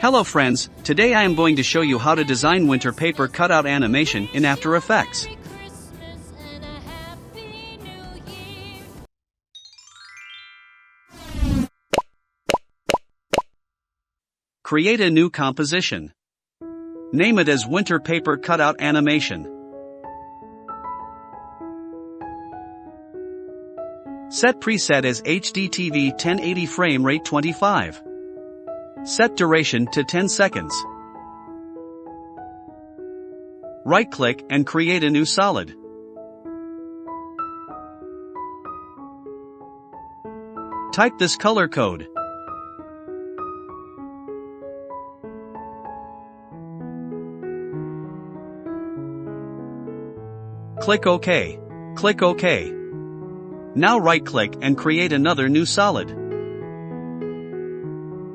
Hello friends, today I am going to show you how to design winter paper cutout animation in After Effects. Create a new composition. Name it as Winter Paper Cutout Animation. Set preset as HDTV 1080 frame rate 25. Set duration to 10 seconds. Right-click and create a new solid. Type this color code. Click OK. Click OK. Now right-click and create another new solid.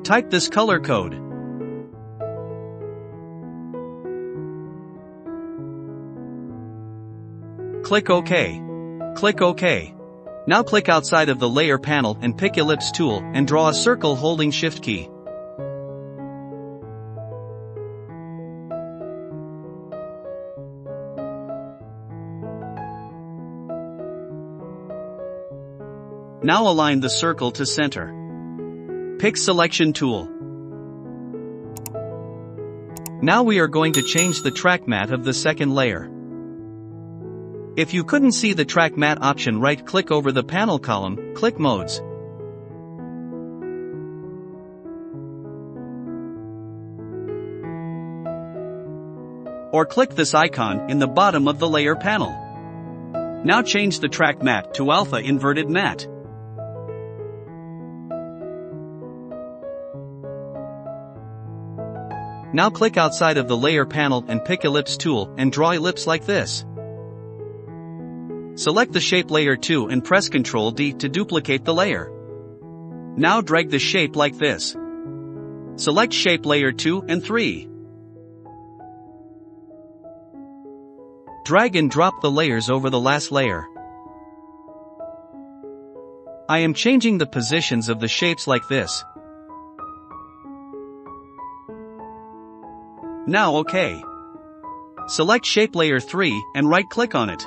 Type this color code. Click OK. Click OK. Now click outside of the layer panel and pick Ellipse tool and draw a circle holding Shift key. Now align the circle to center. Pick Selection tool. Now we are going to change the track matte of the second layer. If you couldn't see the track matte option, right-click over the panel column, click Modes. Or click this icon in the bottom of the layer panel. Now change the track matte to Alpha Inverted Matte. Now click outside of the layer panel and pick Ellipse tool and draw ellipse like this. Select the shape layer 2 and press Ctrl D to duplicate the layer. Now drag the shape like this. Select shape layer 2 and 3. Drag and drop the layers over the last layer. I am changing the positions of the shapes like this. Now OK. Select shape layer 3 and right-click on it.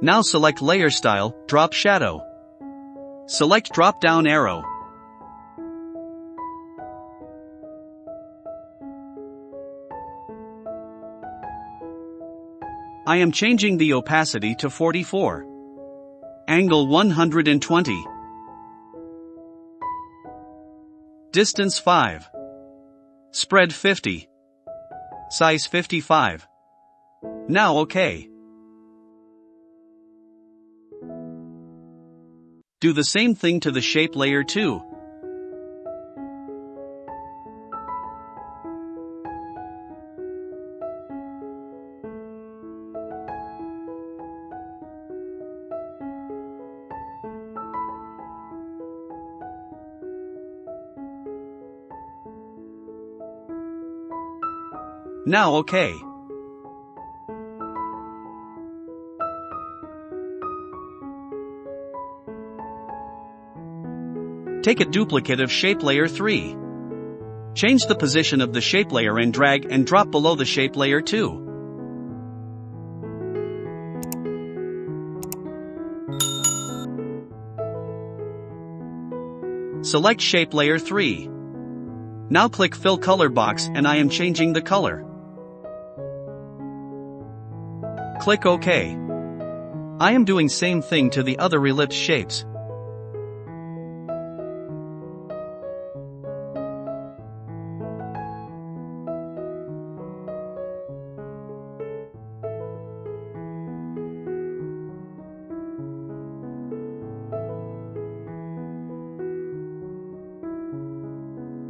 Now select layer style, drop shadow. Select drop down arrow. I am changing the opacity to 44. Angle 120. Distance 5. Spread 50. Size 55. Now OK. Do the same thing to the shape layer 2. Now OK. Take a duplicate of shape layer 3. Change the position of the shape layer and drag and drop below the shape layer 2. Select shape layer 3. Now click Fill Color box and I am changing the color. Click OK. I am doing same thing to the other ellipse shapes.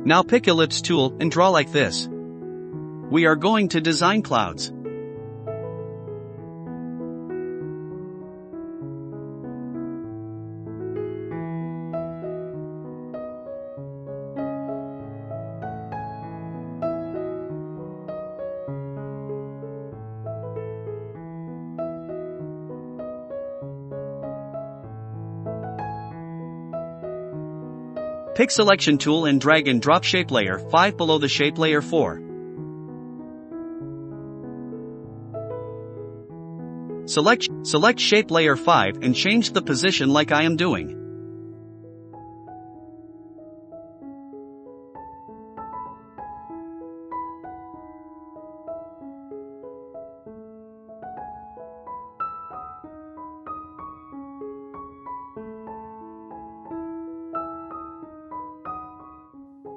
Now pick Ellipse tool and draw like this. We are going to design clouds. Pick Selection tool and drag and drop Shape Layer 5 below the Shape Layer 4. Select Shape Layer 5 and change the position like I am doing.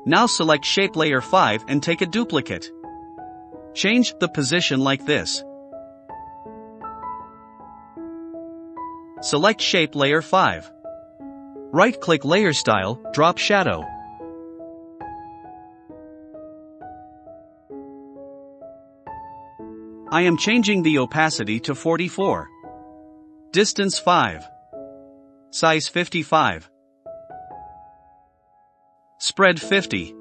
Now select Shape Layer 5 and take a duplicate. Change the position like this. Select Shape Layer 5. Right-click Layer Style, drop Shadow. I am changing the opacity to 44. Distance 5. Size 55. Spread 50.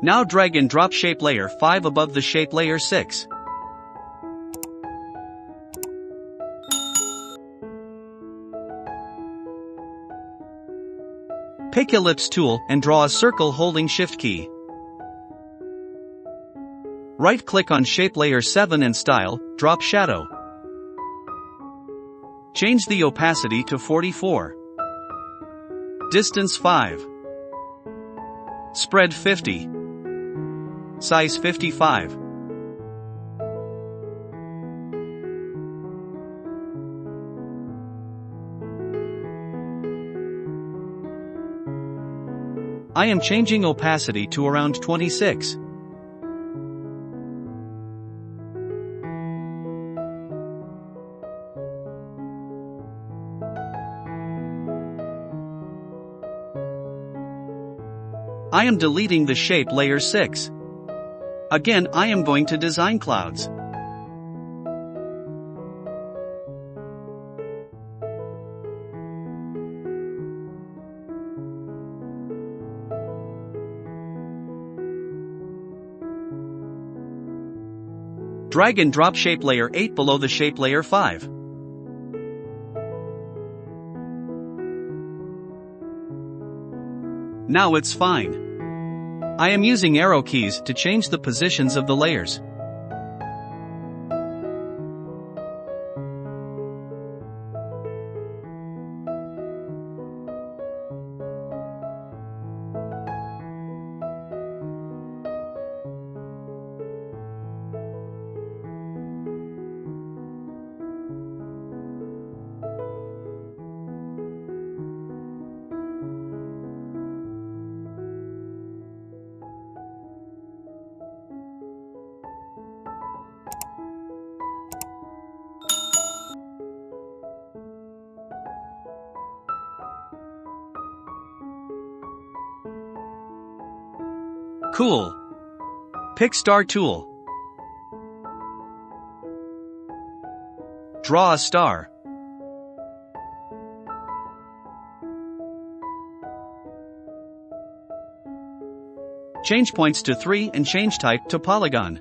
Now drag and drop Shape Layer 5 above the Shape Layer 6. Pick Ellipse tool and draw a circle holding Shift key. Right-click on Shape Layer 7 and Style, drop Shadow. Change the opacity to 44. Distance 5. Spread 50. Size 55. I am changing opacity to around 26. I am deleting the Shape Layer 6. Again, I am going to design clouds. Drag and drop Shape Layer 8 below the Shape Layer 5. Now it's fine. I am using arrow keys to change the positions of the layers. Cool. Pick Star tool. Draw a star. Change points to 3 and change type to polygon.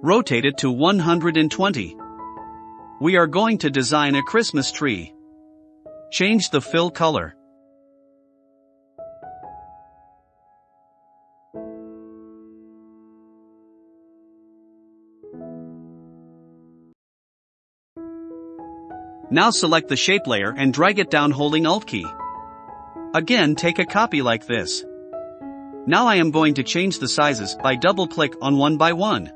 Rotate it to 120. We are going to design a Christmas tree. Change the fill color. Now select the shape layer and drag it down holding Alt key. Again, take a copy like this. Now I am going to change the sizes by double-click on one by one.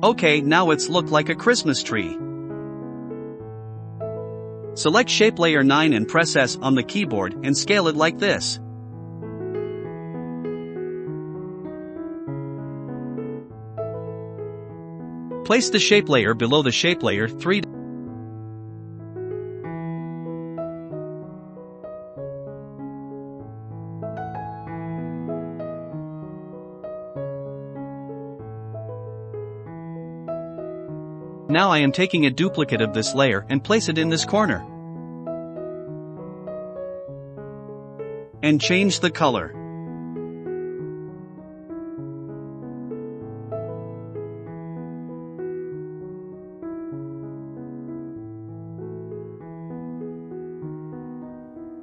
Okay, now it's look like a Christmas tree. Select Shape Layer 9 and press S on the keyboard and scale it like this. Place the shape layer below the shape layer 3. Now I am taking a duplicate of this layer and place it in this corner. And change the color.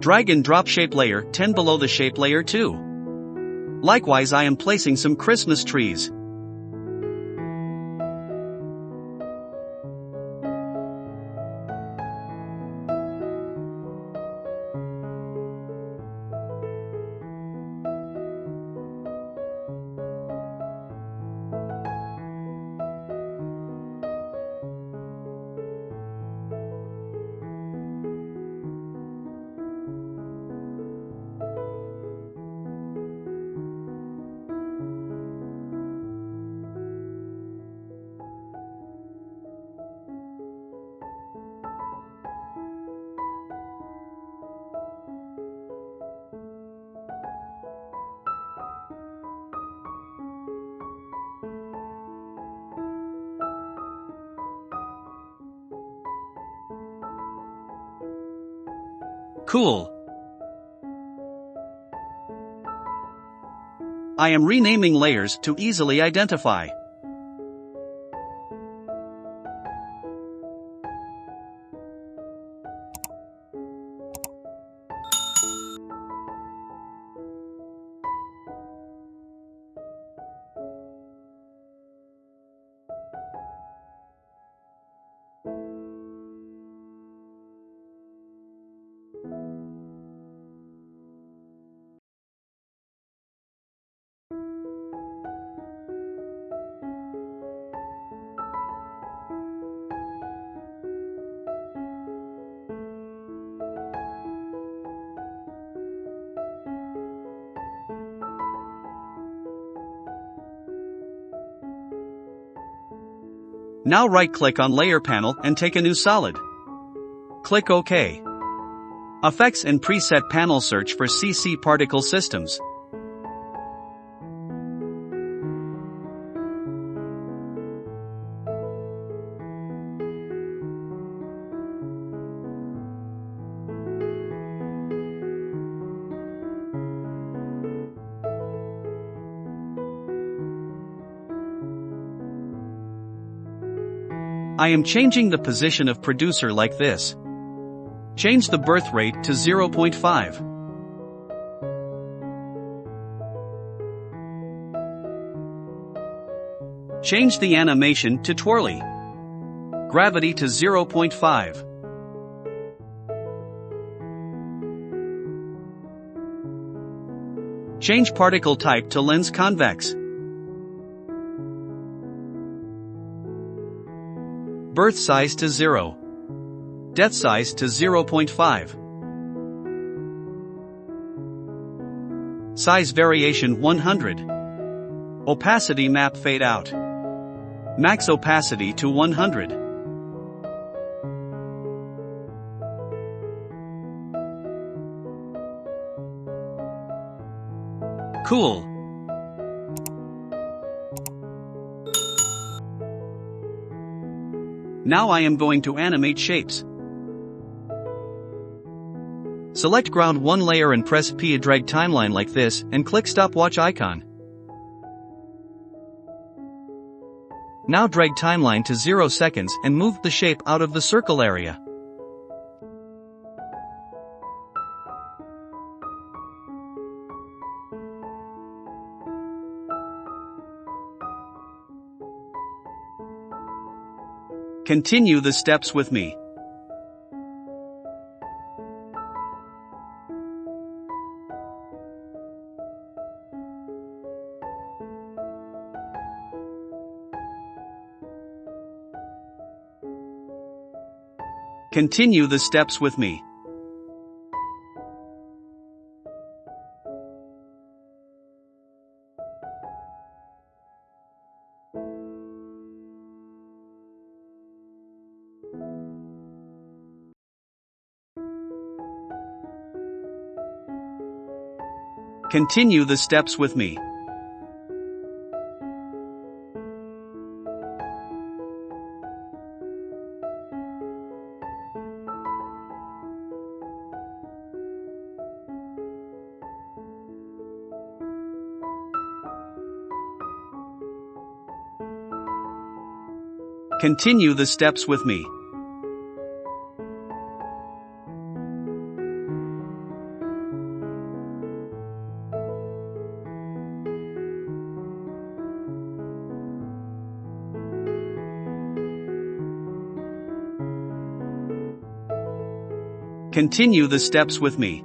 Drag and drop shape layer 10 below the shape layer 2. Likewise, I am placing some Christmas trees. Cool. I am renaming layers to easily identify. Now right-click on Layer panel and take a new solid. Click OK. Effects and Preset panel, search for CC Particle Systems. I am changing the position of producer like this. Change the birth rate to 0.5. Change the animation to twirly. Gravity to 0.5. Change particle type to lens convex. Birth size to 0. Death size to 0.5. Size variation 100. Opacity map fade out. Max opacity to 100. Cool. Now I am going to animate shapes. Select ground 1 layer and press P, drag timeline like this, and click stopwatch icon. Now drag timeline to 0 seconds and move the shape out of the circle area. Continue the steps with me. Continue the steps with me. Continue the steps with me. Continue the steps with me. Continue the steps with me.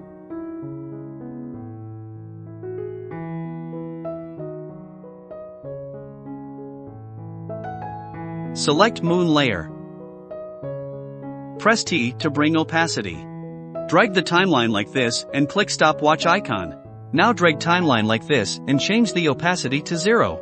Select Moon layer. Press T to bring opacity. Drag the timeline like this and click stopwatch icon. Now drag timeline like this and change the opacity to 0.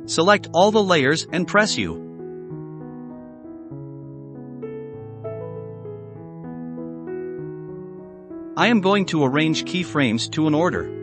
Select all the layers and press U. I am going to arrange keyframes to an order.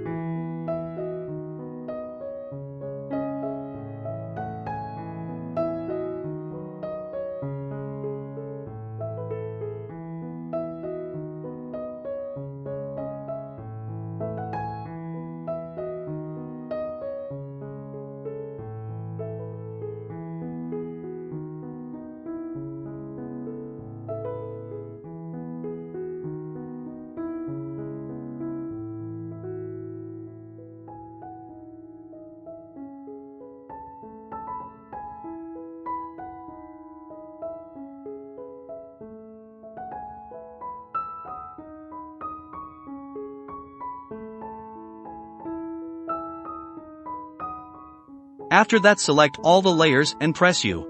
After that, select all the layers and press U.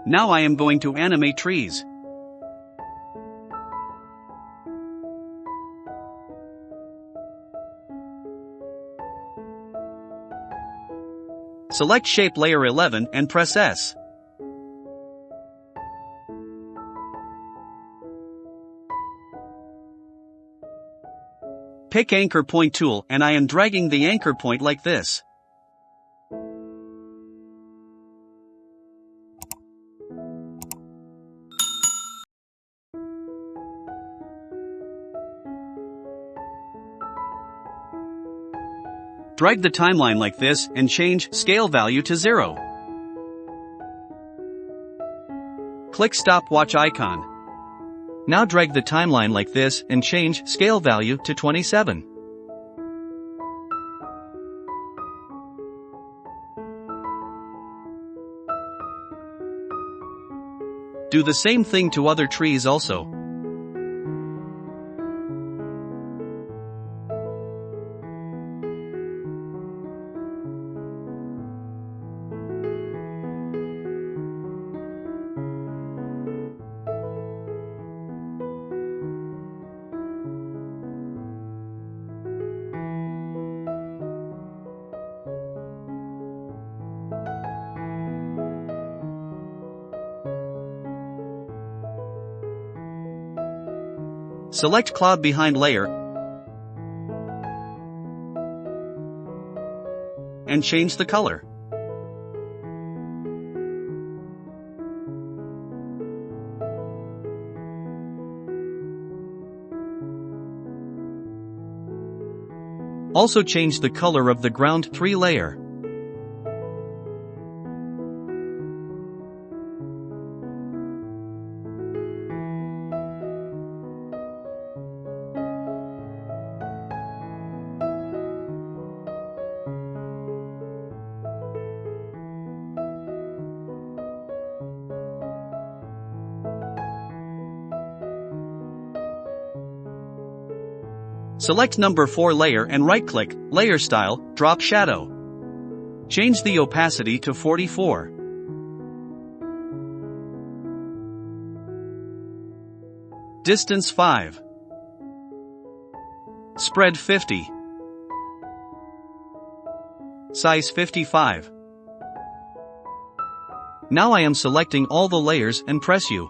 Now I am going to animate trees. Select Shape Layer 11 and press S. Pick Anchor Point tool and I am dragging the anchor point like this. Drag the timeline like this and change scale value to 0. Click stopwatch icon. Now drag the timeline like this and change scale value to 27. Do the same thing to other trees also. Select Cloud Behind layer and change the color. Also change the color of the ground 3 layer. Select number 4 layer and right-click, Layer Style, Drop Shadow. Change the opacity to 44. Distance 5. Spread 50. Size 55. Now I am selecting all the layers and press U.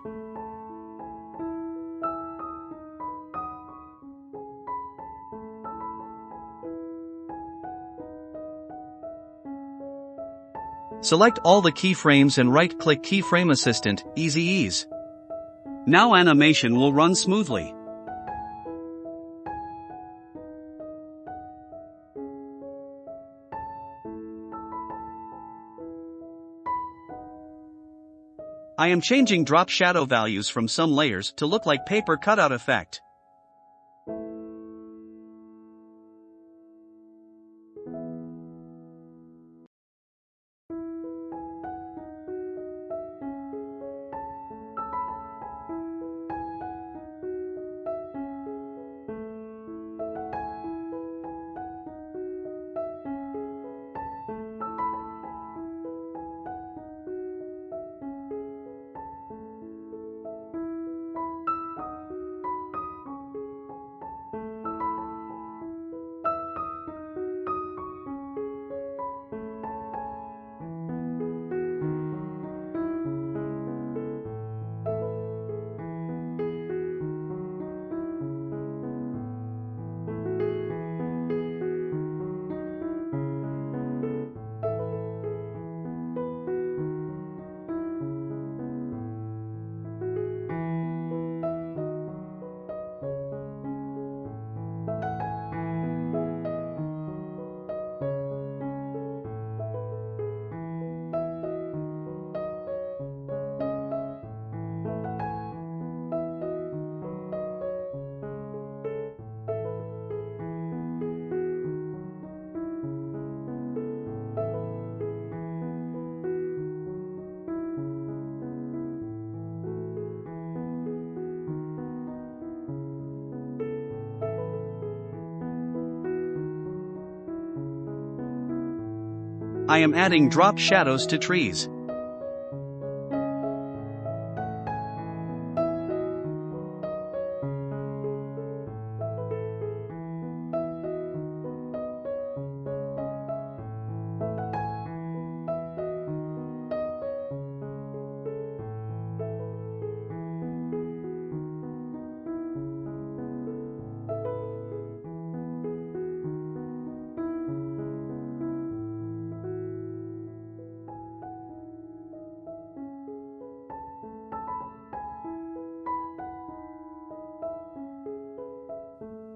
Select all the keyframes and right-click Keyframe Assistant, Easy Ease. Now animation will run smoothly. I am changing drop shadow values from some layers to look like paper cutout effect. I am adding drop shadows to trees.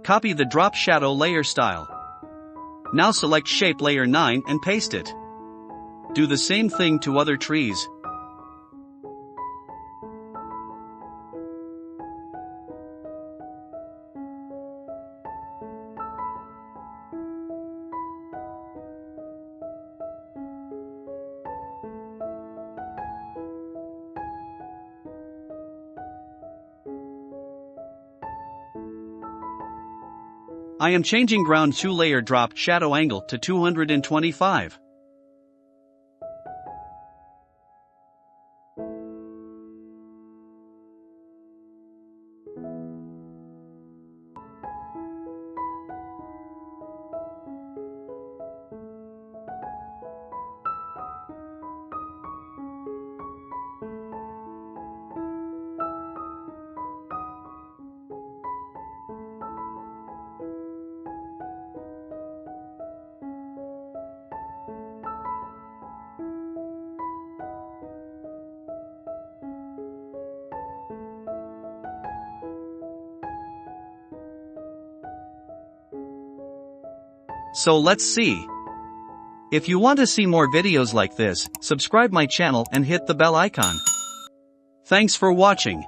Copy the drop shadow layer style. Now select shape layer 9 and paste it. Do the same thing to other trees. I am changing ground 2 layer drop shadow angle to 225. So let's see. If you want to see more videos like this, subscribe my channel and hit the bell icon. Thanks for watching.